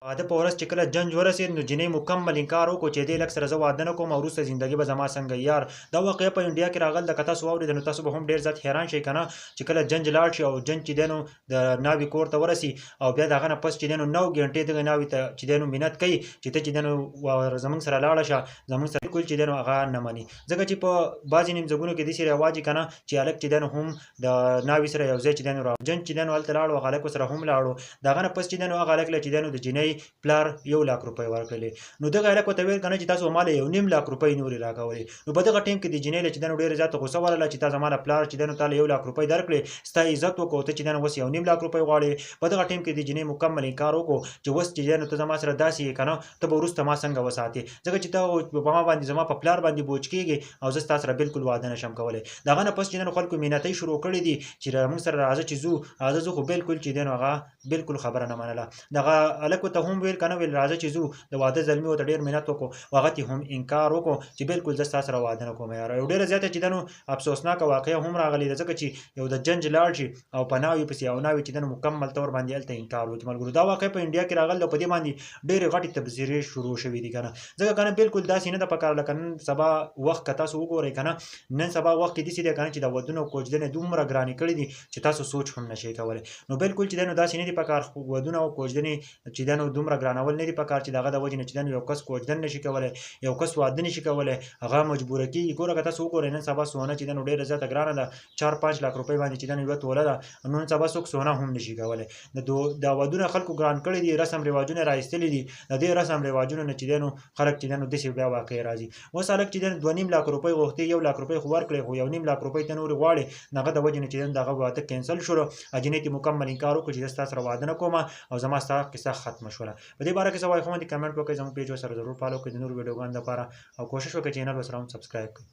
واده په ورځ چې کله جنج ورسېد نو جینۍ مکمل انکار وکړو چې دې لږ سره زه واده نه کوم او وروسته زندګي به زما څنګه یار. دا واقعه په انډیا کې راغله که تاسو واورېده نو تاسو به هم ډېر زیات حیران شئ که نه چې کله جنج لاړ شي او جنج چې دی نو د ناوې کور ته ورسي او بیا د هغه نه پس چې دی نو 9 ګنټې دغه ناوې ته چې دی نو منت کوي چې ته چې دی نو زموږ سره لاړه شه زموږ سره بالکل چې دی نو هغه نه مني ځکه چې په بعضې نمځګونو کې داسې رواج وي که نه چې هلک چې دی نو هم د ناوې سره یو ځای چې دی نو جنج چې دی نو هلته لاړو هغه هلک ورسره هم لاړو د هغه نه پس چې دی نو هغه هلک له چې دی نو د جینۍ پلار 1 लाख रुपۍ ورکړلې. نو دغه هلک ورته ویل که نه چې تاسو ماله 1.5 लाख रुपۍ نورې راکولې. نو په دغه ټیم کې د جینۍ له چې دی نو ډېره زیاته غوسه ورغله چې تا زما له پلار چې دی نو تا له 1 लाख रुपۍ درکړې ستا عزت وکړو ته چې دی نو اوس 1.5 लाख रुपۍ غواړې. په دغه ټیم کې د جینۍ مکمل انکار وکړو چې اوس چې دی نو ته زما سره داسې یې که نه ته به وروسته ما څنګه وساتې ځکه چې ته په ما باندې زما په پلار باندې بوج کېږې او زه ستا سره بالکل واده نشم کولی. د هغه نه پس چې دی نو خلکو مینتۍ شروع کړې دي چې موږ سره راځه چې ځو راځه ځو خو بالکل چې دی نو هغه بالکل خبره نه منله. دغه هلک ورته هم ویل که نه ویل راځه چې ځو د واده زلمي ورته ډېر منت وکړو هغه ته هم انکار وکړو چې بالکل زه ستا سره واده نه کوم یاره. یو ډېره زیاته چې دی نو افسوسناکه واقعه هم راغلې ده ځکه چې یو د جنج لاړ شي او په ناوې پسې یو ناوې چې دی نو مکمل طور باندې هلته انکار وکړي. ملګرو دا واقعه په انډیا کې راغله او په دې باندې ډېرې غټې تبصرې شروع شوي دي که نه ځکه که نه بالکل داسې نه ده پکار لکه نن سبا وخت که تاسو وګورئ که نه نن سبا وخت کې داسې دی که نه چې د ودونو او کوژدنې دومره ګرانې کړي دي چې تاسو سوچ هم نشئ کولی. نو بالکل چې دی نو داسې نه دي پکار ودونه او کوژدنې چې دی نو دومره ګرانول نه دي پکار چې د هغه د وجې نه چې دی نو یو کس کوژدن نشي کولی یو کس واده نشي کولی هغه مجبوره کېږي. ګوره که تاسو وګورئ نن سبا سونه چې دی نو ډېره زیاته ګرانه ده 4-5 लाख रुपۍ باندې چې دی نو یوه توله ده نن سبا څوک سونه هم نشي کولی. د ودونه خلکو ګران کړي دي رسم رواجونه را ایستلي دي د دې رسم رواجونو نه چې دی نو خلک چې دی نو داسې بیا واقع راځي. اوس هلک چې دی نو 2.5 लाख रुपۍ غوښتې 1 लाख रुपۍ خو ورکړې خو 1.5 लाख रुपۍ ته نورې غواړې د هغه د وجې نه چې دی نو د هغه واده کینسل شولو جینۍ ته مکمل انکار وکړو چې زه ستا سره واده نه کوم او زما ستا قصه ختمه شوله. په دې باره کې څه وایې خو باندې کمنټ وکړئ زموږ پیج ورسره ضرور فالو کړئ د نورو ویډیوګانو لپاره او کوشش وکړئ چینل ورسره هم سبسکرایب کړئ.